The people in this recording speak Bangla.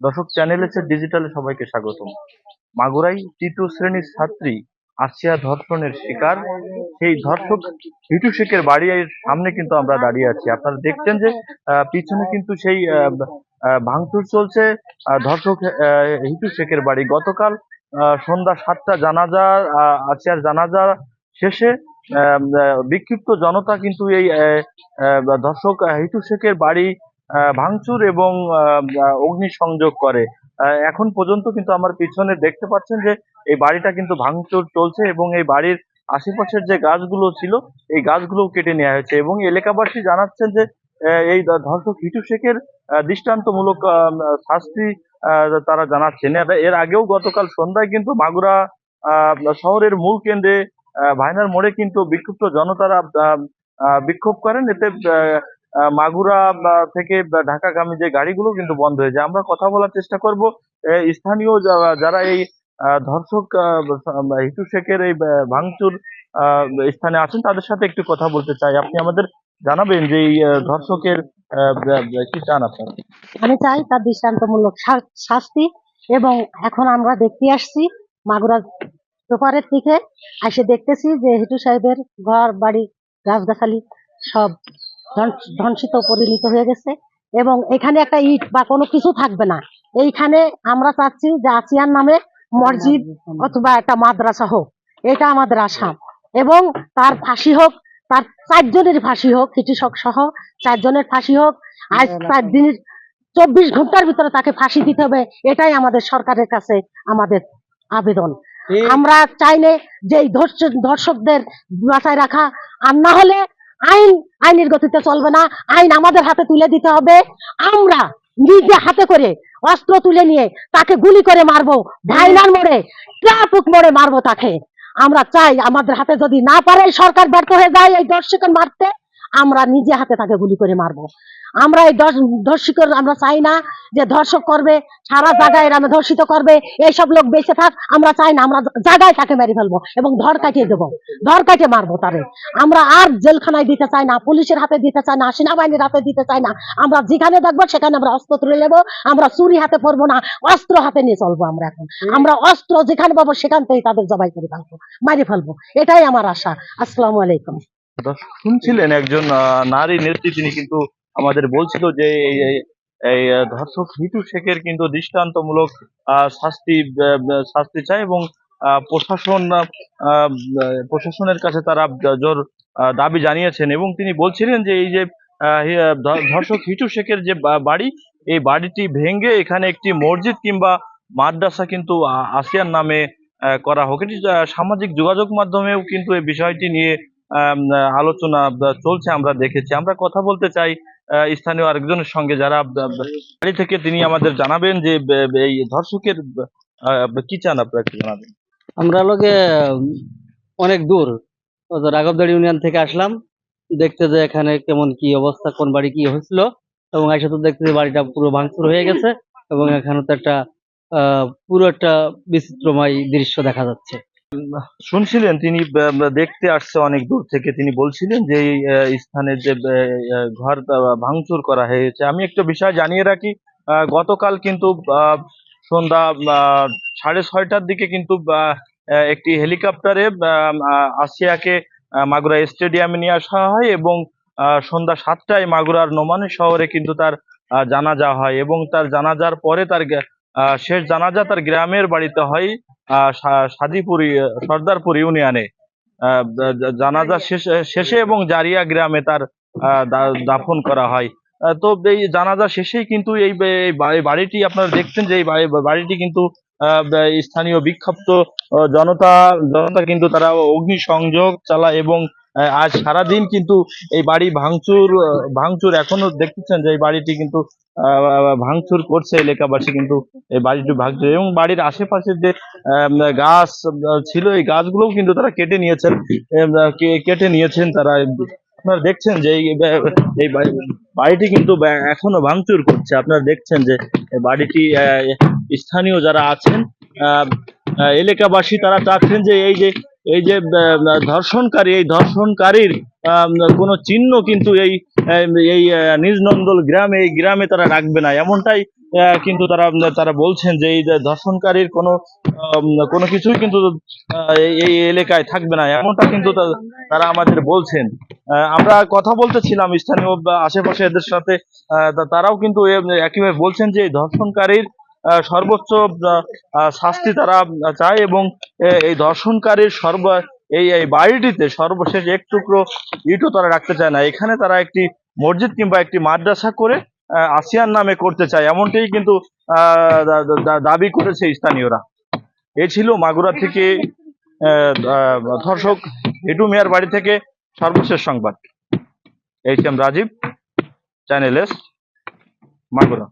দর্শক, চ্যানেল এস ডিজিটালে সবাইকে স্বাগতম। মাগুরায় তৃতীয় শ্রেণীর ছাত্রী আসিয়া ধর্ষণের শিকার। সেই ধর্ষক হিটু শেখের বাড়ির সামনে কিন্তু আমরা দাঁড়িয়ে আছি। আপনারা দেখছেন যে পিছনে কিন্তু সেই ভাঙচুর চলছে। ধর্ষক হিটু শেখের বাড়ি গতকাল সন্ধ্যা 7টা জানাজা, আসিয়ার জানাজা শেষে বিক্ষিপ্ত জনতা কিন্তু এই ধর্ষক হিটু শেখের বাড়ি ভাঙচুর এবং অগ্নিসংযোগ করে। এখন পর্যন্ত কিন্তু আমার পিছনে দেখতে পাচ্ছেন যে এই বাড়িটা কিন্তু ভাঙচুর চলছে এবং এই বাড়ির আশেপাশের যে গাছগুলো ছিল এই গাছগুলো কেটে নেওয়া হয়েছে এবং এলাকাবাসী জানাচ্ছেন যে এই ধর্ষক হিটু শেখের দৃষ্টান্তমূলক শাস্তি তারা জানাচ্ছেন। এর আগেও গতকাল সন্ধ্যায় কিন্তু মাগুরা শহরের মূল কেন্দ্রে ভাইনার মোড়ে কিন্তু বিক্ষুব্ধ জনতারা বিক্ষোভ করেন। এতে মাগুরা থেকে ঢাকাগামী যে গাড়িগুলো কিন্তু বন্ধ হয়ে যায়। আমরা কথা বলার চেষ্টা করব স্থানীয় যারা এই ধর্ষক হিটু শেখের এই ভাঙচুর স্থানে আছেন তাদের সাথে একটু কথা বলতে চাই। আপনি আমাদের জানাবেন যে এই ধর্ষকের কি চান আপনারা? আমি চাই তার দৃষ্টান্তমূলক শাস্তি। এবং এখন আমরা দেখতে আসছি মাগুরা পেপারের দিকে এসে দেখতেছি যে হিটু সাহেবের ঘর বাড়ি গাছগাছালি সব ধ্বংসিত পরিণত হয়ে গেছে এবং এখানে একটা ইট বা কোনো কিছু থাকবে না। এইখানে আমরা চাচ্ছি যে আসিয়ার নামে মসজিদ অথবা একটা মাদ্রাসা হোক, এটা আমাদের আশা। এবং তার ফাঁসি হোক, তার 4 জনের ফাঁসি হোক, কৃষক সহ 4 জনের ফাঁসি হোক। আজ 4 দিনের 24 ঘন্টার ভিতরে তাকে ফাঁসি দিতে হবে, এটাই আমাদের সরকারের কাছে আমাদের আবেদন। আমরা চাইলে যে এই ধর্ষকদের বাঁচায় রাখা, আর না হলে আইনের গতিতে চলবে না, আইন আমাদের হাতে তুলে দিতে হবে। আমরা নিজে হাতে করে অস্ত্র তুলে নিয়ে তাকে গুলি করে মারবো, ভাইনার মোড়ে ট্রাফিক মোড়ে মারবো তাকে। আমরা চাই আমাদের হাতে যদি না পারে, সরকার ব্যর্থ হয়ে যায় এই ধর্ষকের মারতে, আমরা নিজে হাতে তাকে গুলি করে মারবো। আমরা এই ধর্ষকের আমরা চাই না যে ধর্ষক করবে সারা জায়গায় এরা ধর্ষিত করবে, এইসব লোক বেঁচে থাক আমরা চাই না। আমরা জায়গায় তাকে মেরে ফেলবো এবং ধর কাটিয়ে দেবো, ধর কাটিয়ে মারবো তারে। আমরা আর জেলখানায় দিতে চাই না, পুলিশের হাতে দিতে চাই না, সেনাবাহিনীর হাতে দিতে চাই না। আমরা যেখানে দেখবো সেখানে আমরা অস্ত্র তুলে নেবো। আমরা চুরি হাতে পড়বো না, অস্ত্র হাতে নিয়ে চলবো। আমরা এখন আমরা অস্ত্র যেখানে পাবো সেখান থেকে তাদের জবাই করে ফেলবো, মারি ফেলবো, এটাই আমার আশা। আসসালামু আলাইকুম। দর্শক, শুনছিলেন একজন নারী নেত্রী, তিনি কিন্তু আমাদের বলছিল যে এই ধর্ষক হিটু শেখের কিন্তু দৃষ্টান্তমূলক শাস্তি চায় এবং প্রশাসনের কাছে তারা জোর দাবি জানিয়েছেন এবং তিনি বলছিলেন যে এই যে ধর্ষক হিটু শেখের যে বাড়ি, এই বাড়িটি ভেঙে এখানে একটি মসজিদ কিংবা মাদ্রাসা কিন্তু আসিয়ার নামে করা হোক। এটি সামাজিক যোগাযোগ মাধ্যমেও কিন্তু এই বিষয়টি নিয়ে আলোচনা চলছে, আমরা দেখেছি। আমরা কথা বলতে চাই স্থানীয় আরেকজনের সঙ্গে যারা বাড়ি থেকে, তিনি আমাদের জানাবেন যে এই ধর্ষকের কি চান আপনারা, একটু জানাবেন। আমরা লোকে অনেক দূর রাঘবদাড়ি ইউনিয়ন থেকে আসলাম দেখতে যে এখানে কেমন কি অবস্থা, কোন বাড়ি কি হয়েছিল, এবং এসে তো দেখতে যে বাড়িটা পুরো ভাঙচুর হয়ে গেছে এবং এখানে তো একটা পুরো একটা বিচিত্রময় দৃশ্য দেখা যাচ্ছে। শুনছিলেন তিনি দেখতে আসছে অনেক দূর থেকে, তিনি বলছিলেন যে এই স্থানে যে ঘর ভাঙচুর করা হয়েছে। আমি একটা বিষয় জানিয়ে রাখি, গতকাল কিন্তু সন্ধ্যা 6:30টার দিকে কিন্তু একটি হেলিকপ্টারে আসিয়াকে মাগুরা স্টেডিয়ামে নিয়ে আসা হয় এবং সন্ধ্যা 7টায় মাগুরার নোমানী শহরে কিন্তু তার জানাজা হয় এবং তার জানাজার পরে তার শেষ জানাজা তার গ্রামের বাড়িতে হয় সাদিপুর সর্দারপুর ইউনিয়নে। জানাজা শেষে এবং জারিয়া গ্রামে তার দাফন করা হয়। তো এই জানাজা শেষেই কিন্তু এই বাড়িটি আপনারা দেখছেন যে এই বাড়িটি কিন্তু স্থানীয় বিক্ষুব্ধ জনতা কিন্তু তারা অগ্নিসংযোগ চালায় এবং আজ সারাদিন কিন্তু এই বাড়ি ভাঙচুর এখনো দেখতেছেন যে এই বাড়িটি কিন্তু ভাঙচুর করছে এলাকাবাসী, কিন্তু এই বাড়িটি ভাঙচুর এবং বাড়ির আশেপাশে যে গাছ ছিল এই গাছগুলোও কিন্তু তারা কেটে নিয়েছেন তারা। আপনারা দেখছেন যে এই বাড়িটি কিন্তু এখনো ভাঙচুর করছে। আপনারা দেখছেন যে বাড়িটি স্থানীয় যারা আছেন এলাকাবাসী তারা চাচ্ছেন যে এই যে ধর্ষণকারীর কোনো চিহ্ন কিন্তু এই নিজ নন্দল গ্রামে তারা রাখবে না, এমনটাই কিন্তু তারা তারা বলছেন যে এই যে ধর্ষণকারীর কোনো কিছুই কিন্তু এই এলাকায় থাকবে না, এমনটা কিন্তু তারা আমাদের বলছেন। আমরা কথা বলতেছিলাম স্থানীয় বা আশেপাশে এদের সাথে, তারাও কিন্তু একইভাবে বলছেন যে এই ধর্ষণকারীর সর্বোচ্চ শাস্তি তারা চায়, এবং এই ধর্ষণকারীর এই বাড়িটিতে সর্বশেষ এক টুকরো ইটও তারা রাখতে চায় না। এখানে তারা একটি মসজিদ কিংবা একটি মাদ্রাসা করে আসিয়ার নামে করতে চায়, এমনটাই কিন্তু দাবি করেছে স্থানীয়রা। এ ছিল মাগুরা থেকে ধর্ষক হিটু মিয়ার বাড়ি থেকে সর্বশেষ সংবাদ। H M Rajib, channel S, Magura.